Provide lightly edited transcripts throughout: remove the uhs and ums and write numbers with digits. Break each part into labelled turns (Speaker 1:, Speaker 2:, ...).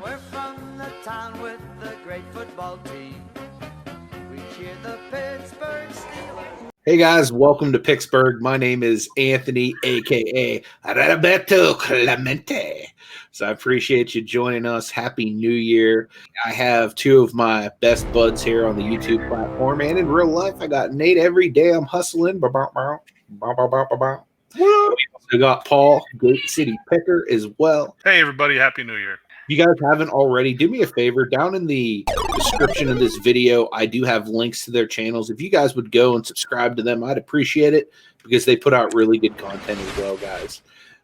Speaker 1: We're from the town with the great football team. We cheer the Pittsburgh Steelers.
Speaker 2: Hey guys, welcome to Picksburgh. My name is Anthony, aka Roberto Clemente. So I appreciate you joining us. Happy New Year. I have two of my best buds here on the YouTube platform, and in real life, I got Nate every day. I'm hustling. We also got Paul, Gate City Picker, as well.
Speaker 3: Hey everybody, Happy New Year.
Speaker 2: If you guys haven't already, do me a favor. Down in the description of this video, I do have links to their channels. If you guys would go and subscribe to them, I'd appreciate it because they put out really good content as well, guys.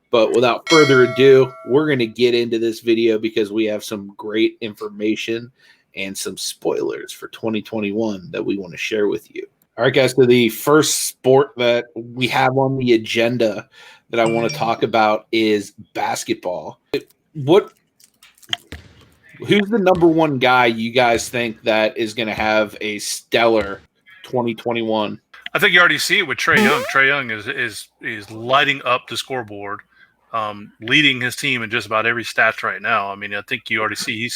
Speaker 2: But without further ado, we're going to get into this video because we have some great information and some spoilers for 2021 that we want to share with you. All right, guys, so the first sport that we have on the agenda that I want to talk about is basketball. Who's the number one guy you guys think that is going to have a stellar 2021?
Speaker 3: I think you already see it with Trae Young. Trae Young is lighting up the scoreboard, leading his team in just about every stats right now. I mean, I think you already see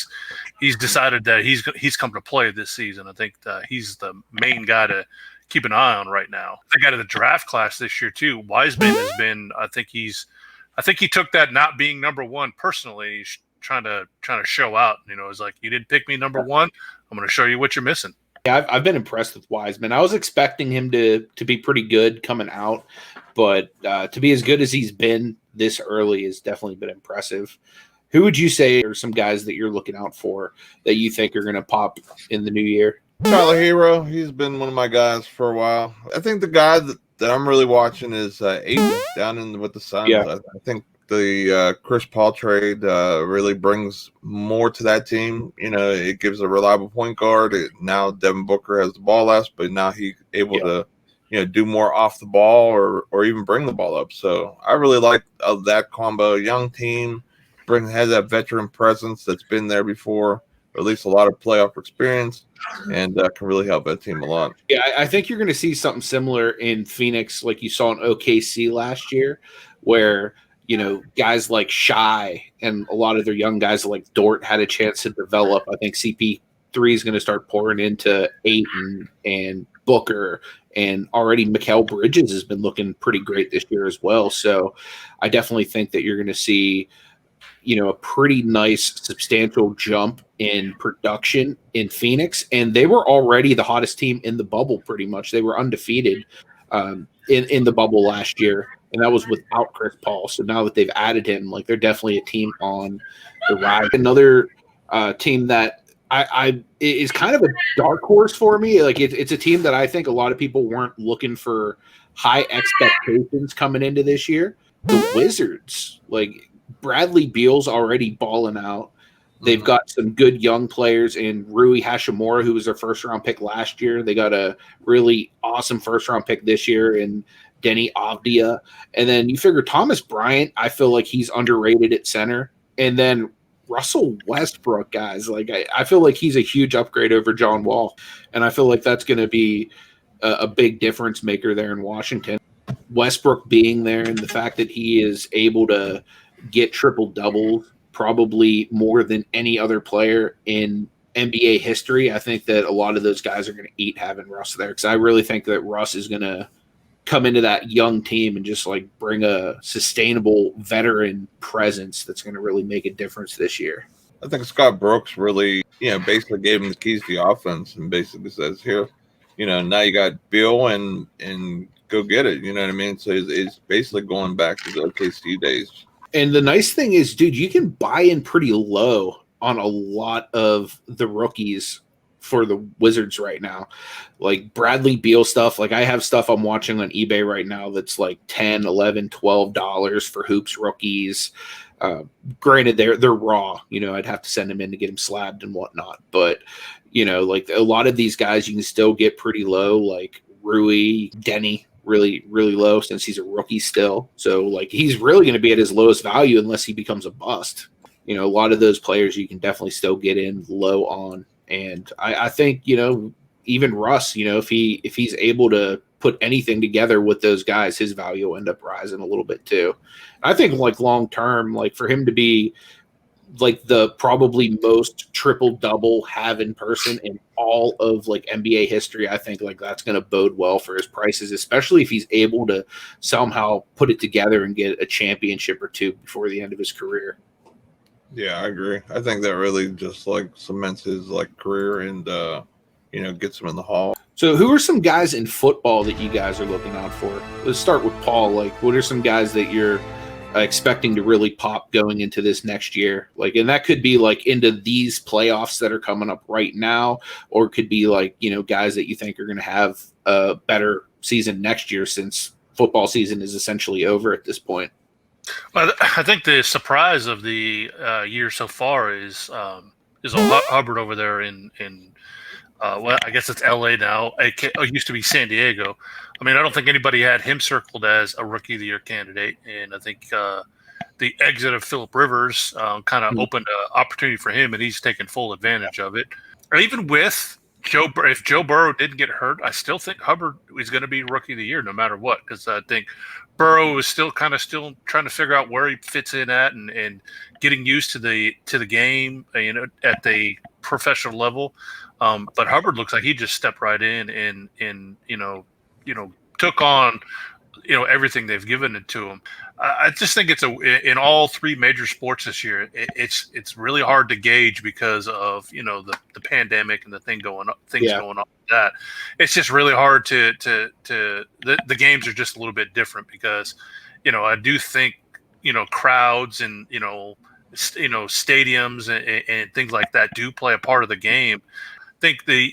Speaker 3: he's decided that he's come to play this season. I think he's the main guy to keep an eye on right now. The guy to the draft class this year too. Wiseman has been. I think he took that not being number one personally. Trying to show out, it's like, you didn't pick me number one. I'm going to show you what you're missing.
Speaker 2: Yeah, I've been impressed with Wiseman. I was expecting him to be pretty good coming out, but to be as good as he's been this early has definitely been impressive. Who would you say are some guys that you're looking out for that you think are going to pop in the new year?
Speaker 4: Tyler Hero, he's been one of my guys for a while. I think the guy that I'm really watching is Ayton down with the Suns.
Speaker 2: Yeah.
Speaker 4: I think the Chris Paul trade really brings more to that team. It gives a reliable point guard. Now Devin Booker has the ball less, but now he's able to, do more off the ball or even bring the ball up. So I really like that combo. Young team has that veteran presence that's been there before, or at least a lot of playoff experience, and can really help that team a lot.
Speaker 2: Yeah, I think you're going to see something similar in Phoenix, like you saw in OKC last year, where guys like Shai and a lot of their young guys like Dort had a chance to develop. I think CP3 is going to start pouring into Ayton and Booker, and already Mikal Bridges has been looking pretty great this year as well. So I definitely think that you're going to see, a pretty nice substantial jump in production in Phoenix. And they were already the hottest team in the bubble pretty much. They were undefeated in the bubble last year. And that was without Chris Paul. So now that they've added him, like, they're definitely a team on the rise. Another team that I is kind of a dark horse for me. Like, it's a team that I think a lot of people weren't looking for high expectations coming into this year. The Wizards, like, Bradley Beal's already balling out. They've got some good young players in Rui Hachimura, who was their first-round pick last year. They got a really awesome first-round pick this year in Denny Avdia. And then you figure Thomas Bryant, I feel like he's underrated at center. And then Russell Westbrook, guys, like I feel like he's a huge upgrade over John Wall. And I feel like that's going to be a big difference maker there in Washington. Westbrook being there and the fact that he is able to get triple doubles probably more than any other player in NBA history. I think that a lot of those guys are going to eat having Russ there, because I really think that Russ is going to come into that young team and just like bring a sustainable veteran presence that's going to really make a difference this year.
Speaker 4: I think Scott Brooks really, basically gave him the keys to the offense and basically says, here, now you got Bill and go get it. You know what I mean? So it's basically going back to the OKC days.
Speaker 2: And the nice thing is, dude, you can buy in pretty low on a lot of the rookies for the Wizards right now. Like Bradley Beal stuff, like I have stuff I'm watching on eBay right now that's like $10, $11, $12 for hoops rookies. Granted, they're raw. I'd have to send them in to get them slabbed and whatnot. But, like a lot of these guys you can still get pretty low, like Rui, Denny, really, really low since he's a rookie still. So, like, he's really going to be at his lowest value unless he becomes a bust. A lot of those players you can definitely still get in low on. And I think, even Russ, if he's able to put anything together with those guys, his value will end up rising a little bit too. I think like long term, like for him to be like the probably most triple double have in person in all of like NBA history. I think like that's going to bode well for his prices, especially if he's able to somehow put it together and get a championship or two before the end of his career.
Speaker 4: Yeah, I agree. I think that really just like cements his like career and gets him in the hall.
Speaker 2: So who are some guys in football that you guys are looking out for? Let's start with Paul. Like, what are some guys that you're expecting to really pop going into this next year? Like, and that could be like into these playoffs that are coming up right now, or it could be like, guys that you think are going to have a better season next year, since football season is essentially over at this point.
Speaker 3: Well, I think the surprise of the year so far is Hubbard over there in well, I guess it's LA now. It used to be San Diego. I mean, I don't think anybody had him circled as a Rookie of the Year candidate, and I think the exit of Phillip Rivers kind of opened an opportunity for him, and he's taken full advantage of it. Or even with if Joe Burrow didn't get hurt, I still think Hubbard is going to be Rookie of the Year no matter what, because I think Burrow is still trying to figure out where he fits in at and getting used to the game, at the professional level. But Hubbard looks like he just stepped right in and took on everything they've given it to him. I just think it's in all three major sports this year. It's really hard to gauge because of the pandemic and the things going on with that. It's just really hard to the games are just a little bit different because I do think crowds and stadiums and things like that do play a part of the game. I think the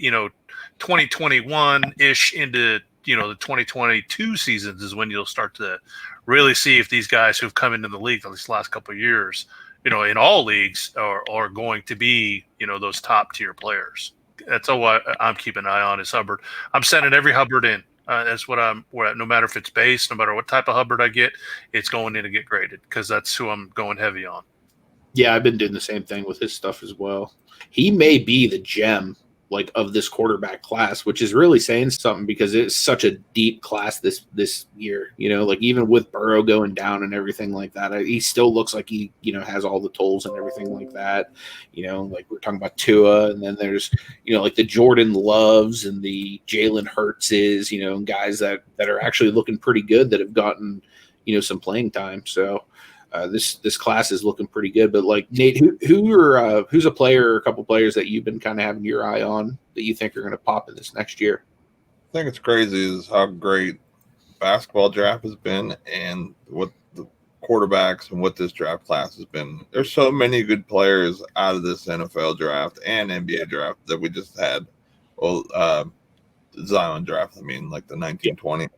Speaker 3: 2021-ish into the 2022 seasons is when you'll start to really see if these guys who've come into the league in these last couple of years, in all leagues are going to be, those top tier players. That's all I'm keeping an eye on is Hubbard. I'm sending every Hubbard in. That's what no matter if it's base, no matter what type of Hubbard I get, it's going in to get graded because that's who I'm going heavy on.
Speaker 2: Yeah, I've been doing the same thing with his stuff as well. He may be the gem of this quarterback class, which is really saying something because it's such a deep class this year. Even with Burrow going down and everything like that, he still looks like he has all the tools and everything like that. Like we're talking about Tua, and then there's like the Jordan Loves and the Jalen Hurtses, and guys that are actually looking pretty good that have gotten some playing time. So this class is looking pretty good. But like Nate, who's a player or a couple players that you've been kind of having your eye on that you think are going to pop in this next year?
Speaker 4: I think it's crazy is how great basketball draft has been and what the quarterbacks and what this draft class has been. There's so many good players out of this NFL draft and NBA draft that we just had. Well, Zion draft. I mean, like the 1920.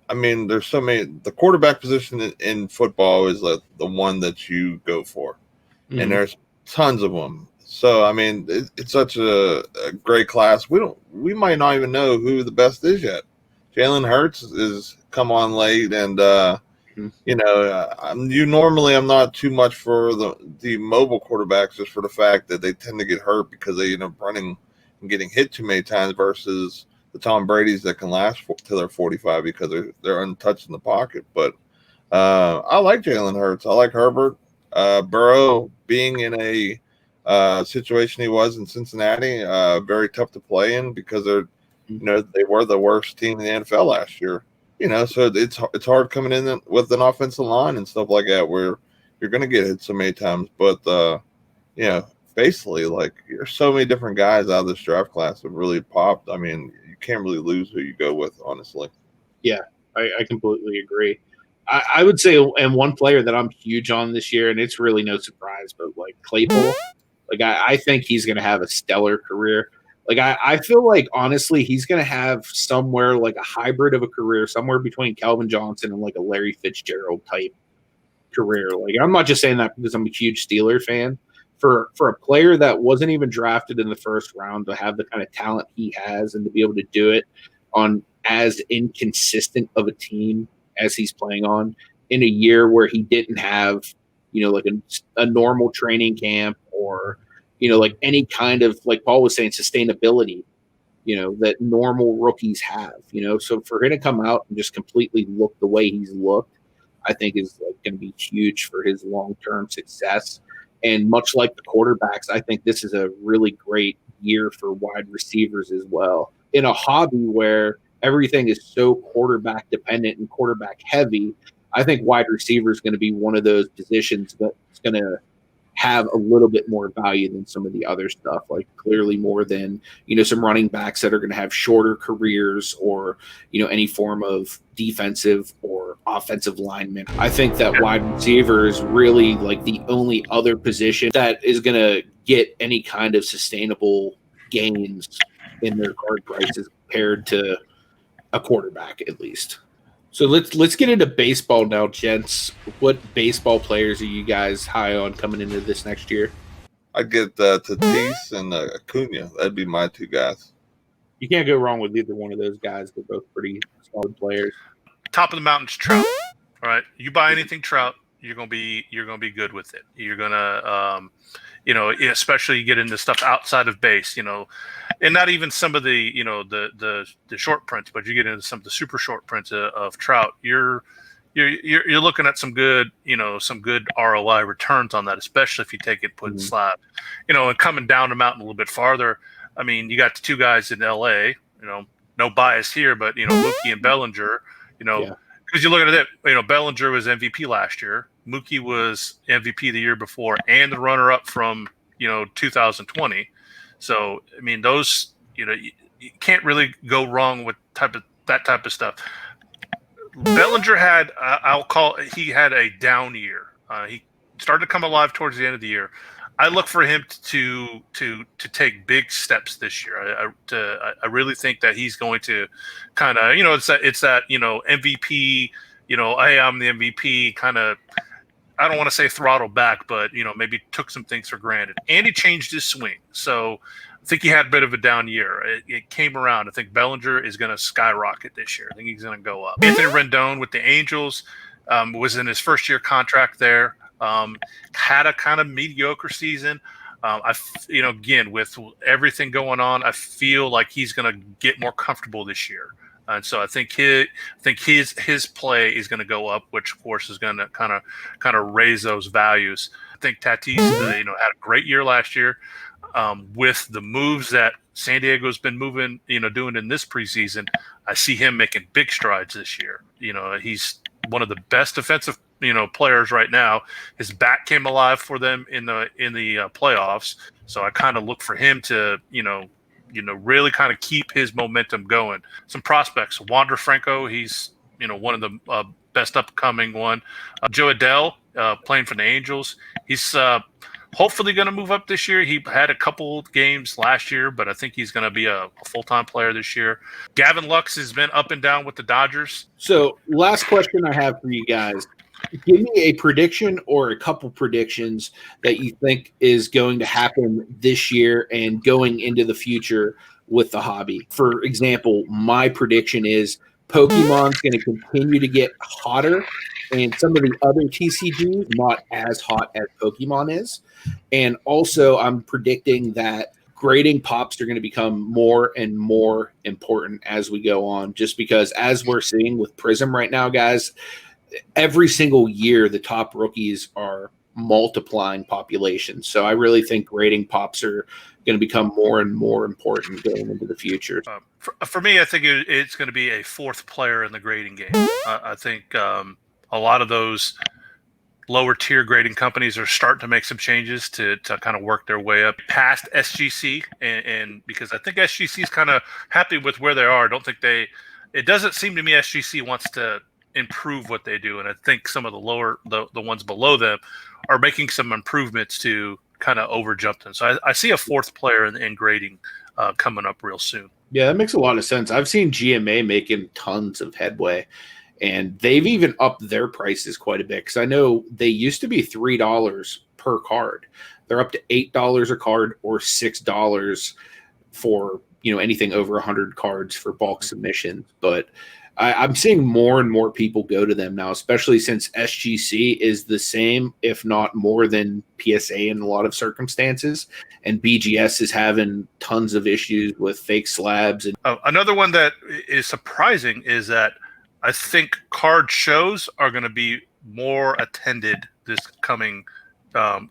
Speaker 4: I mean, there's so many. The quarterback position in football is like the one that you go for, and there's tons of them. So I mean, it's such a great class. We might not even know who the best is yet. Jalen Hurts is come on late, and I'm not too much for the mobile quarterbacks just for the fact that they tend to get hurt because they end up running and getting hit too many times versus the Tom Brady's that can last till they're 45 because they're untouched in the pocket. But I like Jalen Hurts. I like Herbert. Burrow being in a situation he was in Cincinnati, very tough to play in because they were the worst team in the NFL last year. So it's hard coming in with an offensive line and stuff like that where you're going to get hit so many times. But basically, like there's so many different guys out of this draft class that really popped. I mean, you can't really lose who you go with, honestly.
Speaker 2: Yeah, I completely agree. I would say, and one player that I'm huge on this year, and it's really no surprise, but like Claypool, like I think he's going to have a stellar career. Like I feel like honestly, he's going to have somewhere like a hybrid of a career, somewhere between Calvin Johnson and like a Larry Fitzgerald type career. Like I'm not just saying that because I'm a huge Steeler fan. For a player that wasn't even drafted in the first round to have the kind of talent he has and to be able to do it on as inconsistent of a team as he's playing on in a year where he didn't have, like a normal training camp or, like any kind of, like Paul was saying, sustainability, that normal rookies have, so for him to come out and just completely look the way he's looked, I think is like going to be huge for his long-term success. And much like the quarterbacks, I think this is a really great year for wide receivers as well. In a hobby where everything is so quarterback dependent and quarterback heavy, I think wide receiver is going to be one of those positions that's going to have a little bit more value than some of the other stuff, like clearly more than, some running backs that are going to have shorter careers or, any form of defensive or offensive lineman. I think that wide receiver is really like the only other position that is going to get any kind of sustainable gains in their card prices compared to a quarterback, at least. So let's get into baseball now, gents. What baseball players are you guys high on coming into this next year?
Speaker 4: I'd get Tatis and Acuna. That'd be my two guys.
Speaker 2: You can't go wrong with either one of those guys. They're both pretty solid players.
Speaker 3: Top of the mountain's Trout. All right, you buy anything Trout, you're gonna be good with it. You're gonna especially you get into stuff outside of base, and not even some of the the short prints, but you get into some of the super short prints of Trout. You're looking at some good ROI returns on that, especially if you take it put in slab. And coming down the mountain a little bit farther, I mean, you got the two guys in LA, no bias here, but Mookie and Bellinger, because you're looking at it, Bellinger was MVP last year. Mookie was MVP the year before and the runner-up from 2020. So I mean, those you can't really go wrong with that type of stuff. Bellinger had he had a down year. He started to come alive towards the end of the year. I look for him to take big steps this year. I really think that he's going to kind of it's that MVP. Hey, I'm the MVP kind of. I don't want to say throttle back, but maybe took some things for granted, and he changed his swing. So I think he had a bit of a down year. It came around. I think Bellinger is going to skyrocket this year. I think he's going to go up. Anthony Rendon with the Angels was in his first year contract there. Had a kind of mediocre season. Again, with everything going on, I feel like he's going to get more comfortable this year. And so I think his play is going to go up, which of course is going to kind of raise those values. I think Tatis, had a great year last year with the moves that San Diego's been doing in this preseason. I see him making big strides this year. He's one of the best defensive players right now. His bat came alive for them in the playoffs, so I kind of look for him to really kind of keep his momentum going. Some prospects, Wander Franco, he's one of the best upcoming one. Joe Adele, playing for the Angels, he's hopefully going to move up this year. He had a couple games last year, but I think he's going to be a full-time player this year. Gavin Lux has been up and down with the Dodgers.
Speaker 2: So last question I have for you guys. Give me a prediction or a couple predictions that you think is going to happen this year and going into the future with the hobby. For example, my prediction is Pokemon's going to continue to get hotter, and some of the other TCGs not as hot as Pokemon is. And also, I'm predicting that grading pops are going to become more and more important as we go on, just because as we're seeing with Prism right now, guys, every single year the top rookies are multiplying population. So I really think grading pops are going to become more and more important going into the future.
Speaker 3: For me, I think it's going to be a fourth player in the grading game. I think a lot of those lower tier grading companies are starting to make some changes to kind of work their way up past SGC, and because I think SGC is kind of happy with where they are. I don't think it doesn't seem to me SGC wants to improve what they do, and I think some of the ones below them are making some improvements to kind of overjump them. So I see a fourth player in grading coming up real soon.
Speaker 2: Yeah, that makes a lot of sense. I've seen GMA making tons of headway, and they've even upped their prices quite a bit, because I know they used to be $3 per card. They're up to $8 a card or $6 for anything over 100 cards for bulk submissions. But I'm seeing more and more people go to them now, especially since SGC is the same, if not more than PSA in a lot of circumstances. And BGS is having tons of issues with fake slabs. And
Speaker 3: another one that is surprising is that I think card shows are going to be more attended this coming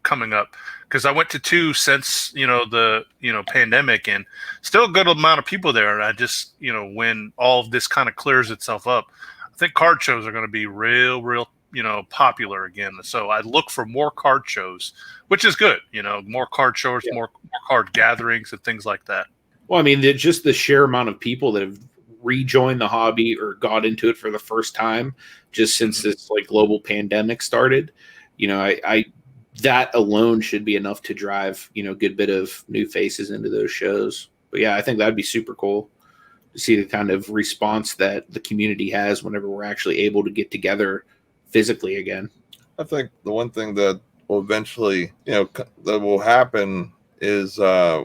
Speaker 3: coming up, because I went to 2 since the pandemic, and still a good amount of people there. And I just when all of this kind of clears itself up, I think card shows are going to be real popular again. So I look for more card shows, which is good. More card shows, more card gatherings, and things like that.
Speaker 2: Well, I mean, just the sheer amount of people that have rejoined the hobby or got into it for the first time just since this like global pandemic started, I that alone should be enough to drive a good bit of new faces into those shows. But yeah, I think that'd be super cool to see the kind of response that the community has whenever we're actually able to get together physically again.
Speaker 4: I think the one thing that will eventually that will happen is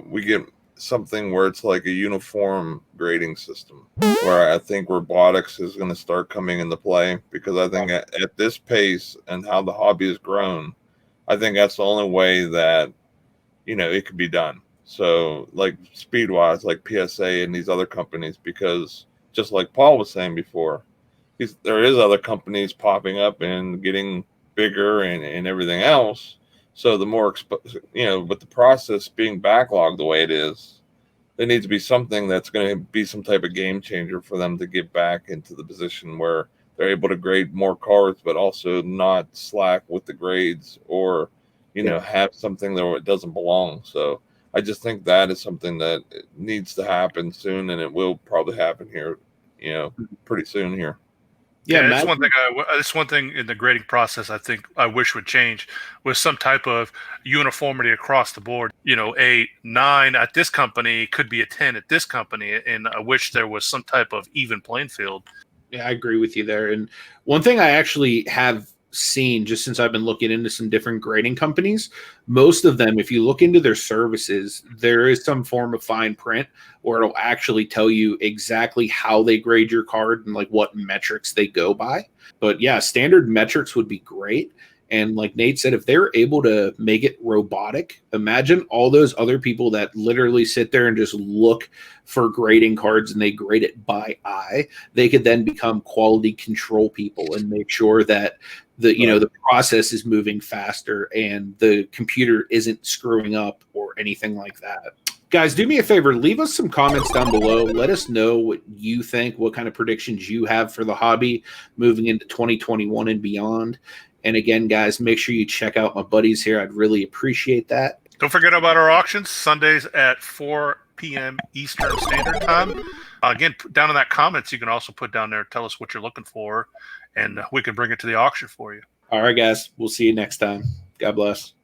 Speaker 4: we get something where it's like a uniform grading system, where I think robotics is going to start coming into play, because I think at this pace and how the hobby has grown, I think that's the only way that it could be done. So like speed-wise, like PSA and these other companies, because just like Paul was saying before, there is other companies popping up and getting bigger and everything else. So the more, with the process being backlogged the way it is, there needs to be something that's going to be some type of game changer for them to get back into the position where they're able to grade more cards, but also not slack with the grades or, have something that it doesn't belong. So I just think that is something that needs to happen soon, and it will probably happen here, pretty soon here.
Speaker 3: Yeah, that's one thing in the grading process I think I wish would change, was some type of uniformity across the board. A 9 at this company could be a 10 at this company, and I wish there was some type of even playing field.
Speaker 2: Yeah, I agree with you there. And one thing I actually have seen, just since I've been looking into some different grading companies, most of them, if you look into their services, there is some form of fine print where it'll actually tell you exactly how they grade your card and like what metrics they go by. But yeah, standard metrics would be great. And like Nate said, if they're able to make it robotic, imagine all those other people that literally sit there and just look for grading cards and they grade it by eye. They could then become quality control people and make sure that the process is moving faster and the computer isn't screwing up or anything like that. Guys, do me a favor, leave us some comments down below. Let us know what you think, what kind of predictions you have for the hobby moving into 2021 and beyond. And again, guys, make sure you check out my buddies here. I'd really appreciate that.
Speaker 3: Don't forget about our auctions, Sundays at 4 p.m. Eastern Standard Time. Again, down in that comments, you can also put down there, tell us what you're looking for, and we can bring it to the auction for you.
Speaker 2: All right, guys. We'll see you next time. God bless.